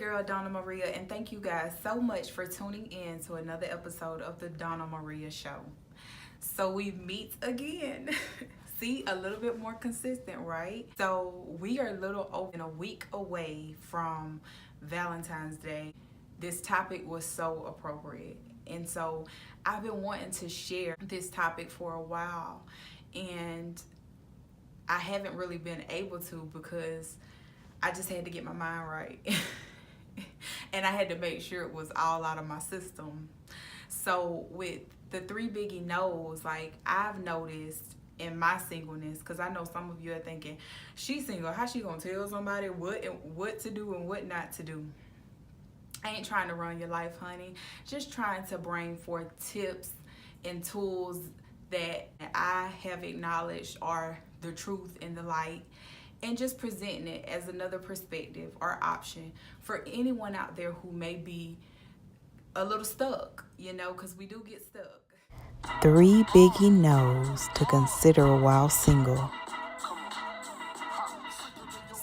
girl DonnaMaria, and thank you guys so much for tuning in to another episode of the DonnaMaria Show. So we meet again. See, a little bit more consistent, right? So we are a little over a week away from Valentine's Day. This topic was so appropriate, and so I've been wanting to share this topic for a while, and I haven't really been able to because I just had to get my mind right. And I had to make sure it was all out of my system. So with the 3 biggie no's, like I've noticed in my singleness, because I know some of you are thinking, she's single, how she gonna tell somebody what to do and what not to do? I ain't trying to run your life, honey. Just trying to bring forth tips and tools that I have acknowledged are the truth and the light, and just presenting it as another perspective or option for anyone out there who may be a little stuck, you know, because we do get stuck. 3 biggie no's to consider while single.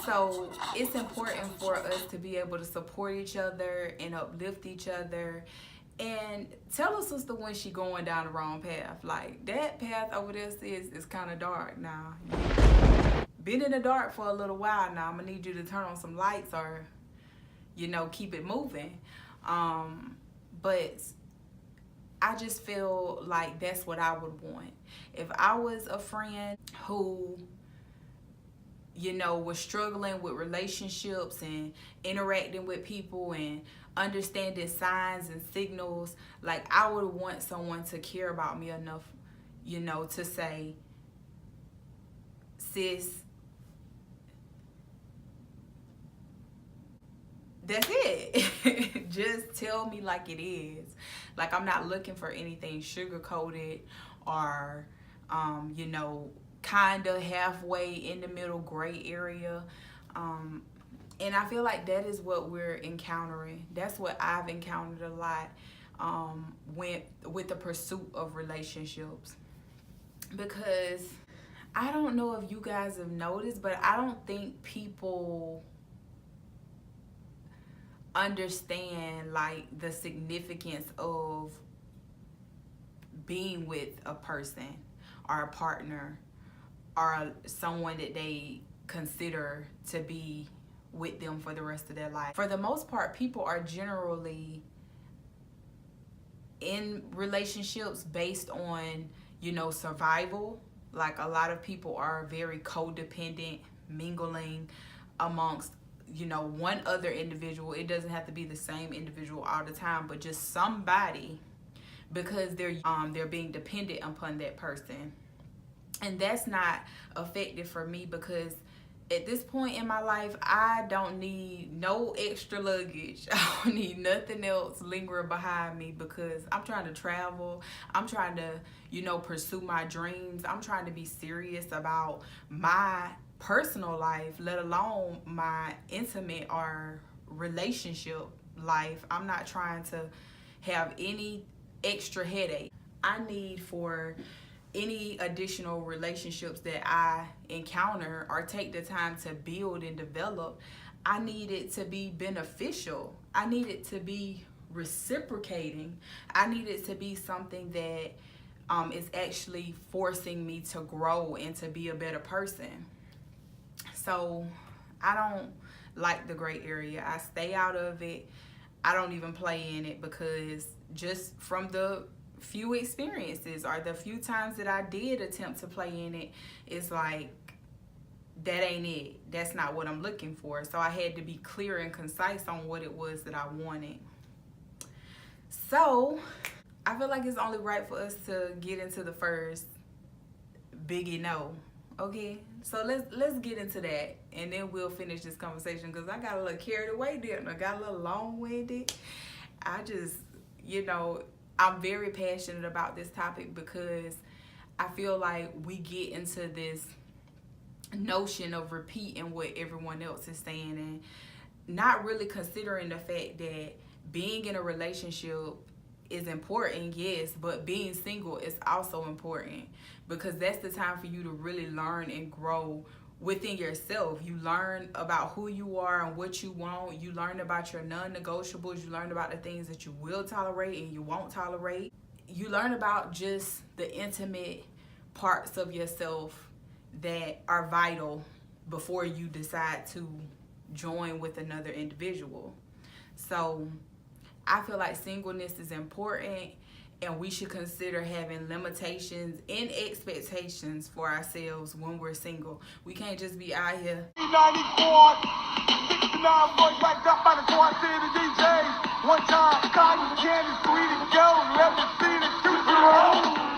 So it's important for us to be able to support each other and uplift each other. And tell a sister when she going down the wrong path. Like, that path over there is kind of dark now. Been in the dark for a little while now. I'm going to need you to turn on some lights or, you know, keep it moving. But I just feel like that's what I would want. If I was a friend who, you know, was struggling with relationships and interacting with people and understanding signs and signals, like I would want someone to care about me enough, you know, to say, sis, that's it. Just tell me like it is. Like, I'm not looking for anything sugar-coated or, you know, kind of halfway in the middle gray area. And I feel like that is what we're encountering. That's what I've encountered a lot with the pursuit of relationships. Because I don't know if you guys have noticed, but I don't think people understand like the significance of being with a person or a partner or someone that they consider to be with them for the rest of their life. For the most part, people are generally in relationships based on, you know, survival. Like, a lot of people are very codependent, mingling amongst, you know, one other individual. It doesn't have to be the same individual all the time, but just somebody, because they're being dependent upon that person. And that's not effective for me, because at this point in my life, I don't need no extra luggage. I don't need nothing else lingering behind me, because I'm trying to travel. I'm trying to, you know, pursue my dreams. I'm trying to be serious about my personal life, let alone my intimate or relationship life. I'm not trying to have any extra headache. I need for any additional relationships that I encounter or take the time to build and develop, I need it to be beneficial. I need it to be reciprocating. I need it to be something that is actually forcing me to grow and to be a better person. So I don't like the gray area. I stay out of it. I don't even play in it, because just from the few experiences or the few times that I did attempt to play in it, it's like, that ain't it. That's not what I'm looking for. So I had to be clear and concise on what it was that I wanted. So I feel like it's only right for us to get into the first biggie no. Okay, so let's get into that, and then we'll finish this conversation, because I got a little carried away there and I got a little long-winded. I just, you know, I'm very passionate about this topic, because I feel like we get into this notion of repeating what everyone else is saying and not really considering the fact that being in a relationship is important, yes, but being single is also important, because that's the time for you to really learn and grow within yourself. You learn about who you are and what you want. You learn about your non-negotiables. You learn about the things that you will tolerate and you won't tolerate. You learn about just the intimate parts of yourself that are vital before you decide to join with another individual. So I feel like singleness is important, and we should consider having limitations and expectations for ourselves when we're single. We can't just be out here. 94, 69 boys backed up by the Quad City DJs. One time, cotton candy, sweet and gold. Let me see the juicy roll.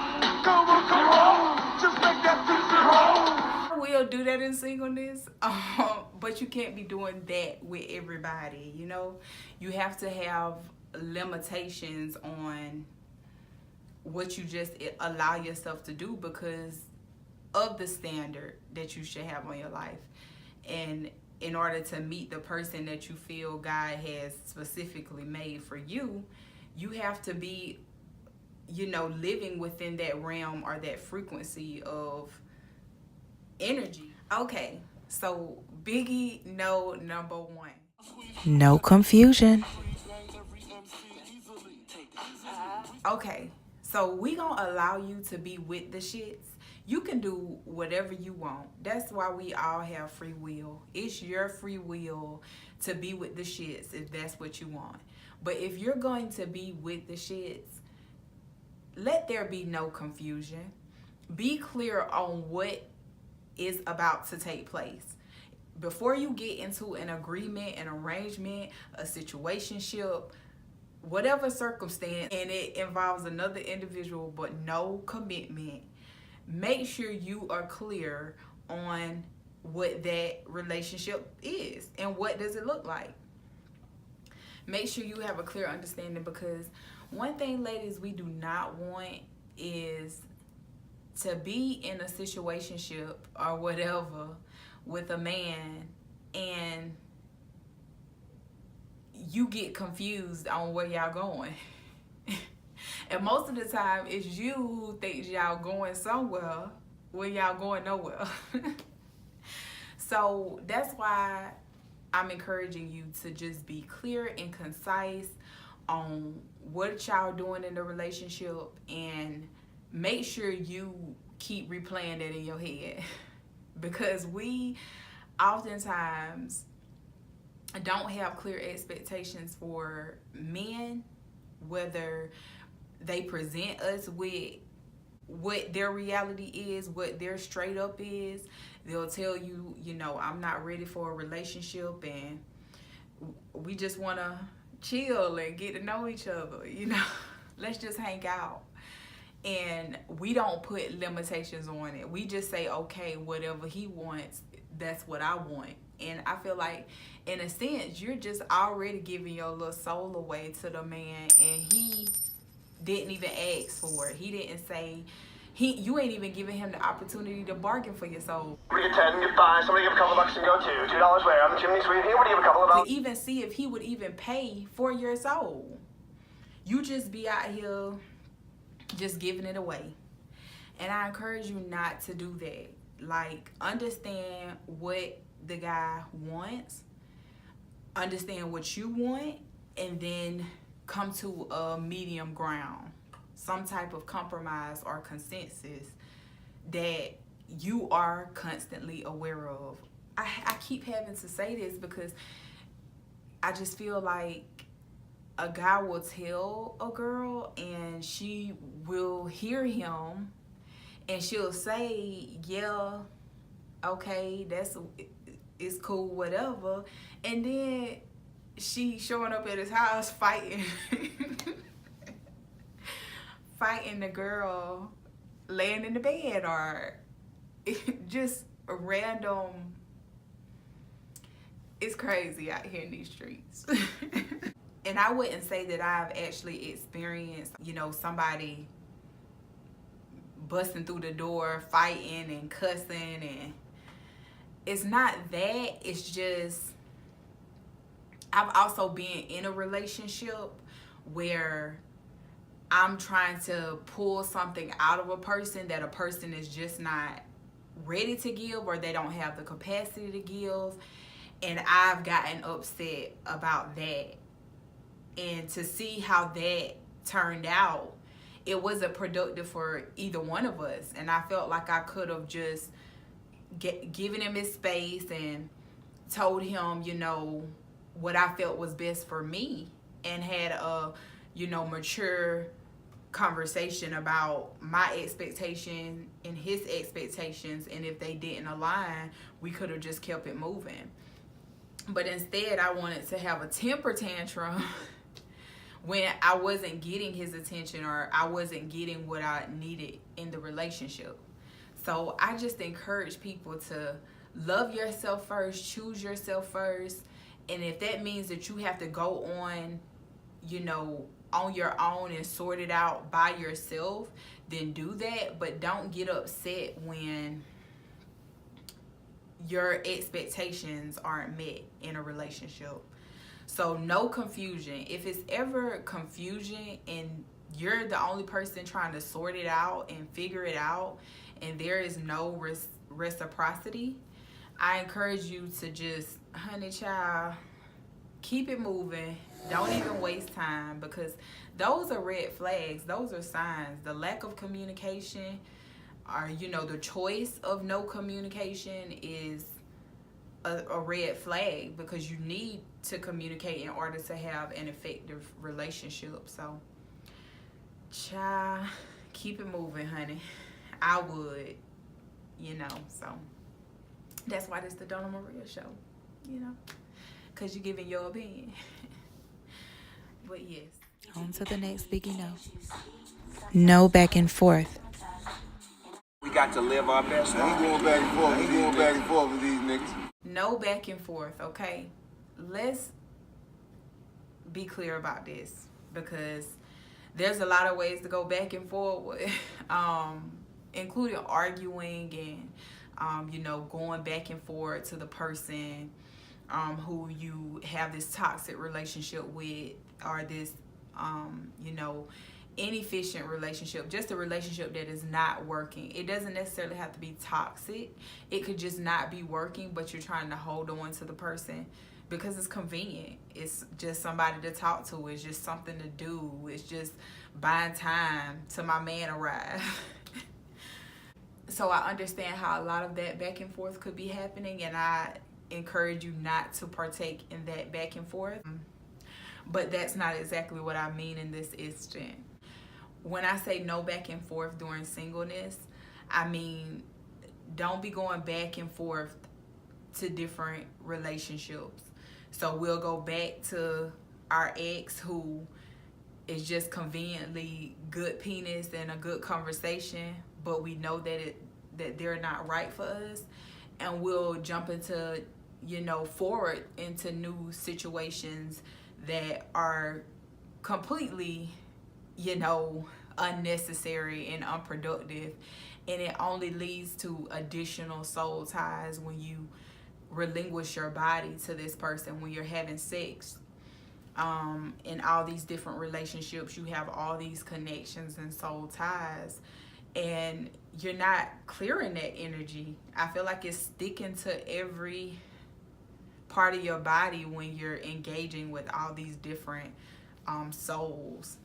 Come on, just make that juicy roll. We'll do that in singleness, but you can't be doing that with everybody, you know? You have to have limitations on what you just allow yourself to do because of the standard that you should have on your life. And in order to meet the person that you feel God has specifically made for you, you have to be, you know, living within that realm or that frequency of energy. Okay, so Biggie No number 1. No confusion. Okay, so we gonna allow you to be with the shits. You can do whatever you want. That's why we all have free will. It's your free will to be with the shits if that's what you want. But if you're going to be with the shits, let there be no confusion. Be clear on what is about to take place. Before you get into an agreement, an arrangement, a situationship, whatever circumstance, and it involves another individual but no commitment, make sure you are clear on what that relationship is and what does it look like. Make sure you have a clear understanding, because one thing, ladies, we do not want is to be in a situationship or whatever with a man and you get confused on where y'all going. And most of the time it's you who thinks y'all going somewhere when y'all going nowhere. So that's why I'm encouraging you to just be clear and concise on what y'all doing in the relationship, and make sure you keep replaying that in your head. Because we oftentimes don't have clear expectations for men, whether they present us with what their reality is, what their straight up is. They'll tell you, you know, I'm not ready for a relationship and we just want to chill and get to know each other, you know. Let's just hang out. And we don't put limitations on it. We just say, okay, whatever he wants, that's what I want. And I feel like, in a sense, you're just already giving your little soul away to the man, and he didn't even ask for it. He didn't say, you ain't even giving him the opportunity to bargain for your soul. We get 10, get 5, somebody give a couple bucks and go $2. $2 where? I'm chimney sweet here. What do you have a couple of dollars? To even see if he would even pay for your soul. You just be out here just giving it away. And I encourage you not to do that. Like, understand what the guy wants, understand what you want, and then come to a medium ground, some type of compromise or consensus that you are constantly aware of. I keep having to say this because I just feel like a guy will tell a girl and she will hear him and she'll say, yeah, okay, it's cool, whatever. And then she showing up at his house fighting fighting the girl laying in the bed, or just a random. It's crazy out here in these streets. And I wouldn't say that I've actually experienced, you know, somebody busting through the door, fighting and cussing, and it's not that. It's just, I've also been in a relationship where I'm trying to pull something out of a person that a person is just not ready to give or they don't have the capacity to give. And I've gotten upset about that. And to see how that turned out, it wasn't productive for either one of us. And I felt like I could have just given him his space and told him, you know, what I felt was best for me, and had a, you know, mature conversation about my expectation and his expectations, and if they didn't align, we could have just kept it moving. But instead, I wanted to have a temper tantrum when I wasn't getting his attention or I wasn't getting what I needed in the relationship. So I just encourage people to love yourself first, choose yourself first. And if that means that you have to go on, you know, on your own and sort it out by yourself, then do that. But don't get upset when your expectations aren't met in a relationship. So no confusion. If it's ever confusion and you're the only person trying to sort it out and figure it out, and there is no reciprocity, I encourage you to just, honey child, keep it moving. Don't even waste time, because those are red flags. Those are signs. The lack of communication, or, you know, the choice of no communication is a red flag, because you need to communicate in order to have an effective relationship. So, child, keep it moving, honey. I would, you know. So that's why this the DonnaMaria Show, you know, because you're giving your opinion. But yes. On to the next Biggie No. No back and forth. We got to live our best life. We going back and forth. We going back and forth with these niggas. No back and forth, okay? Let's be clear about this, because there's a lot of ways to go back and forth, including arguing and, you know, going back and forth to the person who you have this toxic relationship with, or this, you know, inefficient relationship, just a relationship that is not working. It doesn't necessarily have to be toxic. It could just not be working, but you're trying to hold on to the person because it's convenient. It's just somebody to talk to. It's just something to do. It's just buying time till my man arrive. So I understand how a lot of that back and forth could be happening, and I encourage you not to partake in that back and forth. But that's not exactly what I mean in this instant. When I say no back and forth during singleness, I mean don't be going back and forth to different relationships. So we'll go back to our ex who is just conveniently good penis and a good conversation, but we know that they're not right for us, and we'll jump into, you know, forward into new situations that are completely, you know, unnecessary and unproductive, and it only leads to additional soul ties when you relinquish your body to this person. When you're having sex, in all these different relationships, you have all these connections and soul ties, and you're not clearing that energy. I feel like it's sticking to every part of your body when you're engaging with all these different souls.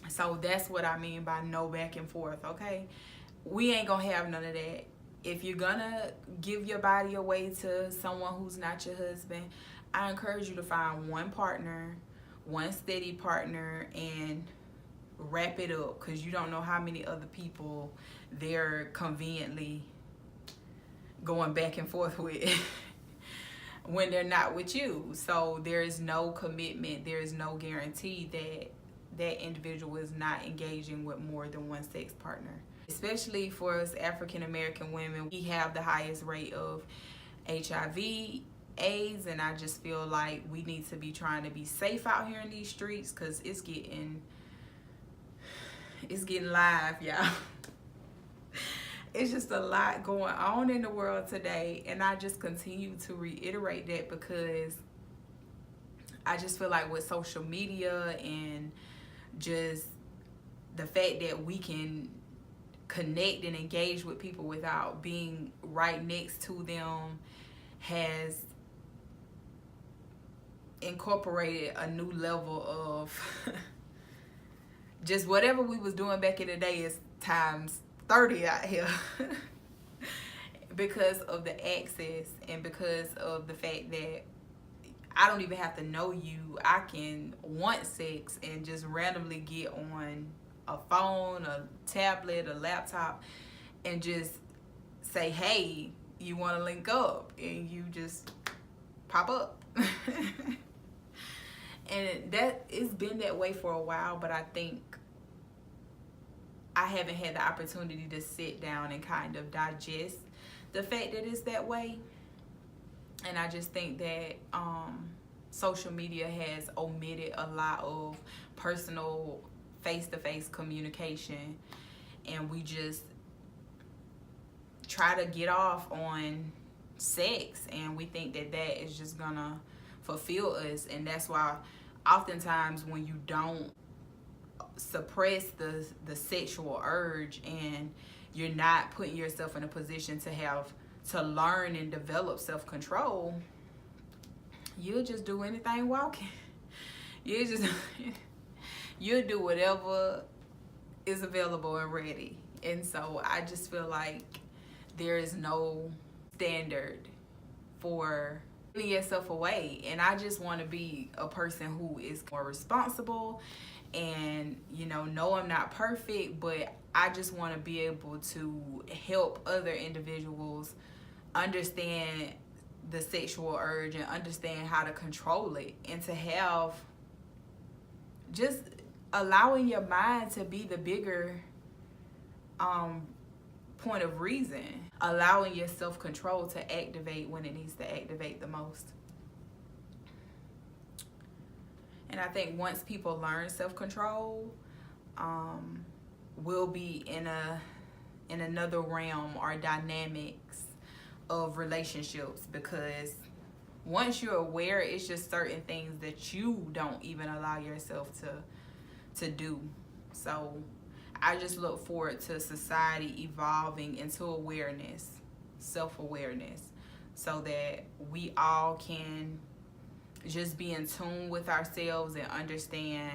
So that's what I mean by no back and forth, okay? We ain't gonna have none of that. If you're gonna give your body away to someone who's not your husband, I encourage you to find one partner, one steady partner, and wrap it up, because you don't know how many other people they're conveniently going back and forth with when they're not with you. So there is no commitment, there is no guarantee that that individual is not engaging with more than one sex partner. Especially for us African American women, we have the highest rate of HIV, AIDS, and I just feel like we need to be trying to be safe out here in these streets, because it's getting live, y'all. It's just a lot going on in the world today, and I just continue to reiterate that, because I just feel like with social media and just the fact that we can connect and engage with people without being right next to them has incorporated a new level of just whatever we was doing back in the day is times 30 out here. Because of the access and because of the fact that I don't even have to know you. I can want sex and just randomly get on a phone, a tablet, a laptop, and just say, hey, you want to link up? And you just pop up. And that it's been that way for a while, but I think I haven't had the opportunity to sit down and kind of digest the fact that it's that way. And I just think that social media has omitted a lot of personal face-to-face communication, and we just try to get off on sex, and we think that that is just gonna fulfill us. And that's why oftentimes when you don't suppress the sexual urge and you're not putting yourself in a position to learn and develop self-control, you'll just do anything walking. You'll do whatever is available and ready. And so I just feel like there is no standard for giving yourself away. And I just want to be a person who is more responsible. And no, I'm not perfect, but I just want to be able to help other individuals understand the sexual urge and understand how to control it, and to have just allowing your mind to be the bigger point of reason, allowing your self-control to activate when it needs to activate the most. And I think once people learn self-control, we'll be in another realm or dynamics of relationships, because once you're aware, it's just certain things that you don't even allow yourself to do. So I just look forward to society evolving into awareness, self-awareness, so that we all can just be in tune with ourselves and understand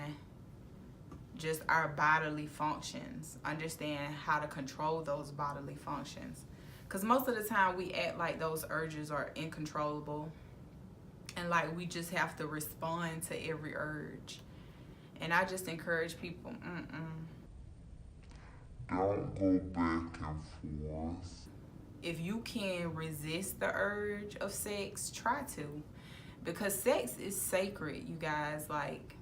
just our bodily functions, understand how to control those bodily functions. Because most of the time we act like those urges are uncontrollable, and like we just have to respond to every urge. And I just encourage people, don't go back and forth. If you can resist the urge of sex, try to. Because sex is sacred, you guys. Like,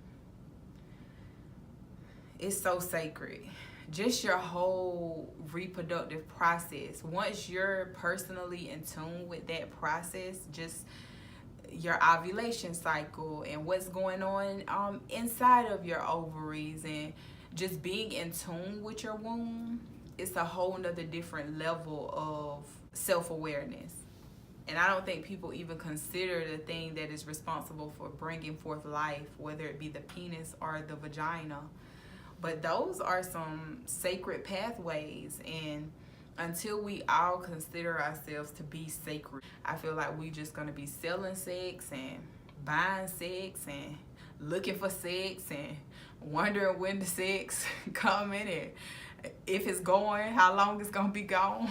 it's so sacred. Just your whole reproductive process. Once you're personally in tune with that process, just your ovulation cycle and what's going on inside of your ovaries, and just being in tune with your womb, it's a whole nother different level of self-awareness. And I don't think people even consider the thing that is responsible for bringing forth life, whether it be the penis or the vagina. But those are some sacred pathways, and until we all consider ourselves to be sacred, I feel like we just gonna be selling sex and buying sex and looking for sex and wondering when the sex coming and if it's going, how long it's gonna be gone.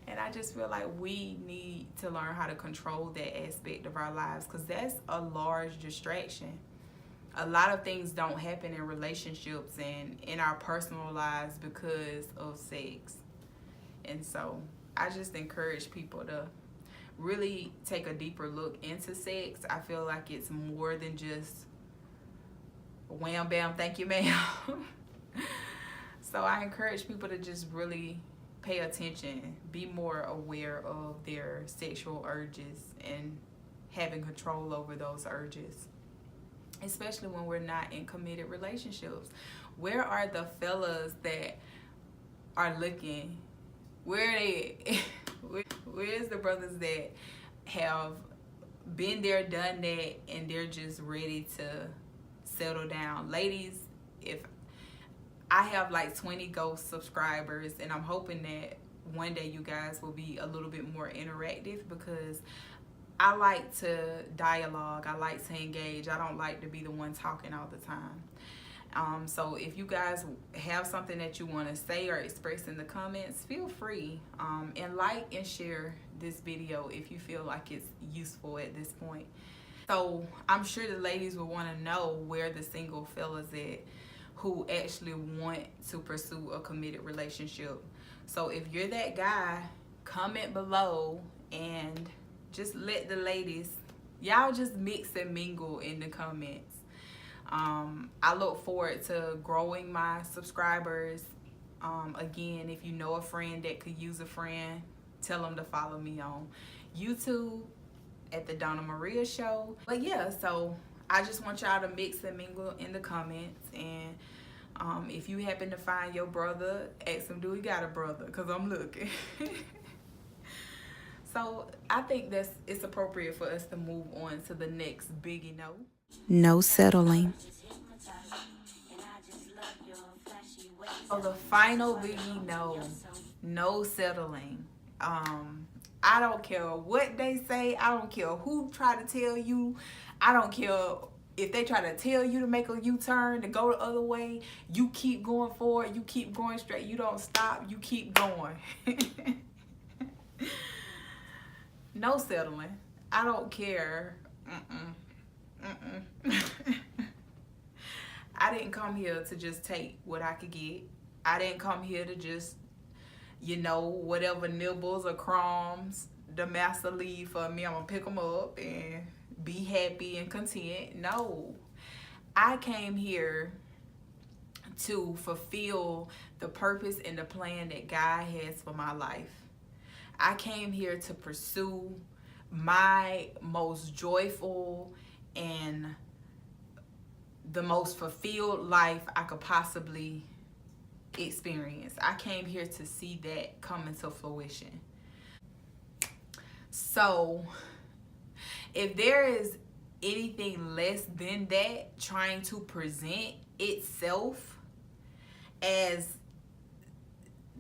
And I just feel like we need to learn how to control that aspect of our lives, because that's a large distraction. A lot of things don't happen in relationships and in our personal lives because of sex. And so I just encourage people to really take a deeper look into sex. I feel like it's more than just wham bam thank you ma'am. So I encourage people to just really pay attention, be more aware of their sexual urges and having control over those urges, especially when we're not in committed relationships. Where are the fellas that are looking? Where are they? Where's the brothers that have been there, done that, and they're just ready to settle down? Ladies, if I have like 20 ghost subscribers, and I'm hoping that one day you guys will be a little bit more interactive, because I like to dialogue, I like to engage. I don't like to be the one talking all the time. So if you guys have something that you want to say or express in the comments, feel free, and like and share this video if you feel like it's useful at this point. So I'm sure the ladies will want to know where the single fellas at who actually want to pursue a committed relationship. So if you're that guy, comment below and just let the ladies, y'all just mix and mingle in the comments. I look forward to growing my subscribers. Again, if you know a friend that could use a friend, tell them to follow me on YouTube at the DonnaMaria Show. But yeah, so I just want y'all to mix and mingle in the comments. And if you happen to find your brother, ask him, do he got a brother? Because I'm looking. So I think it's appropriate for us to move on to the next biggie no. No settling. So the final biggie no. No settling. I don't care what they say. I don't care who try to tell you. I don't care if they try to tell you to make a U-turn, to go the other way. You keep going forward. You keep going straight. You don't stop. You keep going. No settling. I don't care. I didn't come here to just take what I could get. I didn't come here to just, you know, whatever nibbles or crumbs the master leave for me, I'm gonna pick them up and be happy and content. No, I came here to fulfill the purpose and the plan that God has for my life. I came here to pursue my most joyful and the most fulfilled life I could possibly experience. I came here to see that come into fruition. So if there is anything less than that trying to present itself as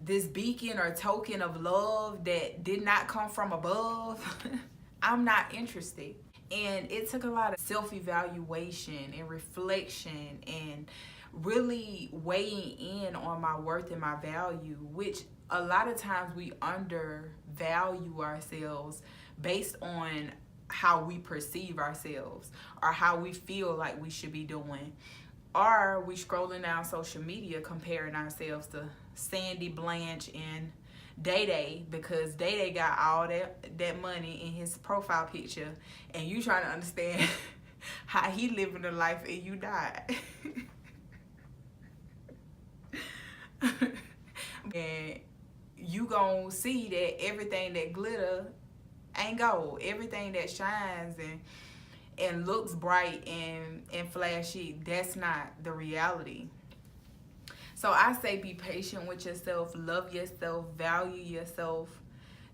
this beacon or token of love that did not come from above, I'm not interested. And it took a lot of self-evaluation and reflection and really weighing in on my worth and my value, which a lot of times we undervalue ourselves based on how we perceive ourselves or how we feel like we should be doing. Or we scrolling down social media comparing ourselves to Sandy, Blanche, and Day Day, because Day Day got all that money in his profile picture, and you trying to understand how he living the life and you died. And you gonna see that everything that glitter ain't gold. Everything that shines and looks bright and flashy, that's not the reality. So I say be patient with yourself, love yourself, value yourself.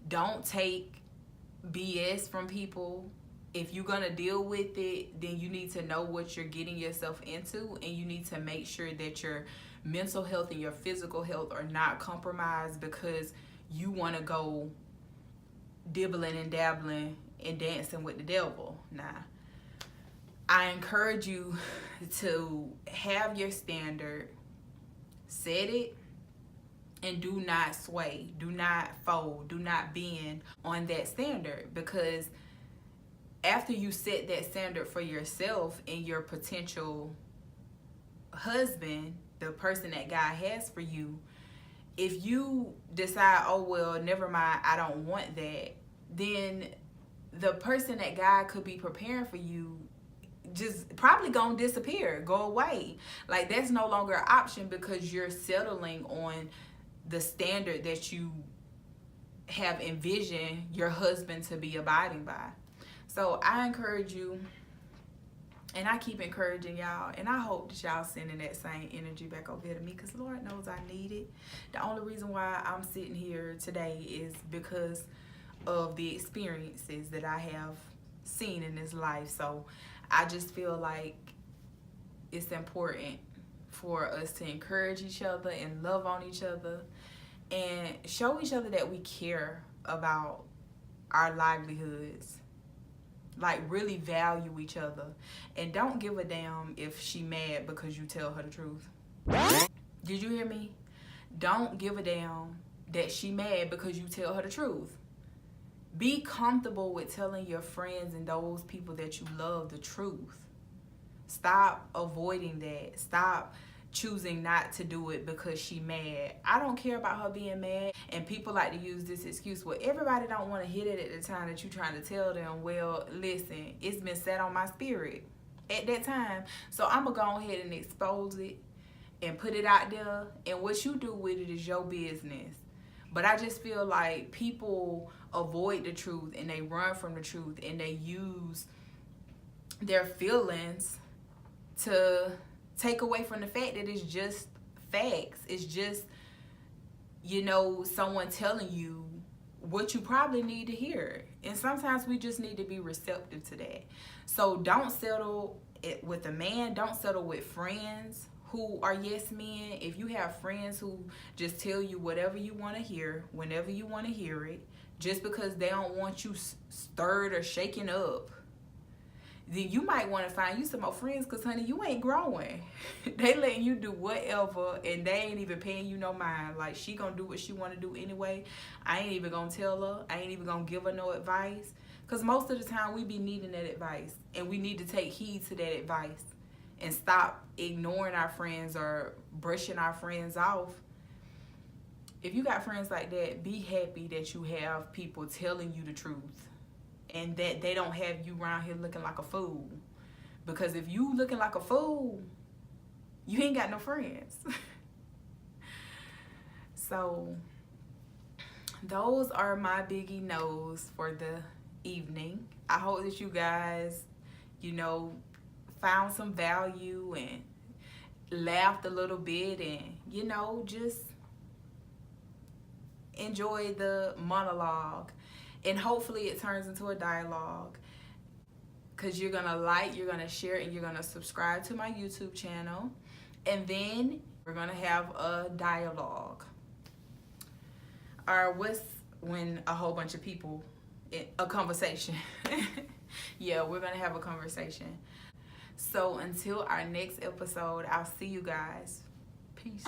Don't take BS from people. If you're gonna deal with it, then you need to know what you're getting yourself into, and you need to make sure that your mental health and your physical health are not compromised because you want to go dibbling and dabbling and dancing with the devil. Nah, I encourage you to have your standard, set it, and do not sway, do not fold, do not bend on that standard, because after you set that standard for yourself and your potential husband, the person that God has for you, if you decide, oh well, never mind, I don't want that, then the person that God could be preparing for you just probably gonna disappear, go away. Like, that's no longer an option because you're settling on the standard that you have envisioned your husband to be abiding by. So I encourage you, and I keep encouraging y'all, and I hope that y'all sending that same energy back over here to me, because Lord knows I need it. The only reason why I'm sitting here today is because of the experiences that I have seen in this life. So I just feel like it's important for us to encourage each other and love on each other and show each other that we care about our livelihoods. Like, really value each other. And don't give a damn if she mad because you tell her the truth. Did you hear me? Don't give a damn that she mad because you tell her the truth. Be comfortable with telling your friends and those people that you love the truth. Stop avoiding that. Stop choosing not to do it because she mad. I don't care about her being mad. And people like to use this excuse, well, everybody don't want to hit it at the time that you're trying to tell them. Well, listen, it's been set on my spirit at that time, so I'm gonna go ahead and expose it and put it out there, and what you do with it is your business. But I just feel like people avoid the truth and they run from the truth and they use their feelings to take away from the fact that it's just facts. It's just, you know, someone telling you what you probably need to hear. And sometimes we just need to be receptive to that. So don't settle with a man. Don't settle with friends who are yes men. If you have friends who just tell you whatever you want to hear, whenever you want to hear it, just because they don't want you stirred or shaken up, then you might want to find you some more friends, because, honey, you ain't growing. They letting you do whatever, and they ain't even paying you no mind. Like, she gonna do what she want to do anyway. I ain't even gonna tell her. I ain't even gonna give her no advice, because most of the time we be needing that advice, and we need to take heed to that advice and stop ignoring our friends or brushing our friends off. If you got friends like that, be happy that you have people telling you the truth, and that they don't have you around here looking like a fool. Because if you looking like a fool, you ain't got no friends. So those are my biggie no's for the evening. I hope that you guys, you know, found some value and laughed a little bit and, you know, just enjoy the monologue. And hopefully it turns into a dialogue, because you're gonna like, you're gonna share, and you're gonna subscribe to my YouTube channel, and then we're gonna have a dialogue. Or what's when a whole bunch of people, a conversation. Yeah, we're gonna have a conversation. So until our next episode, I'll see you guys. Peace.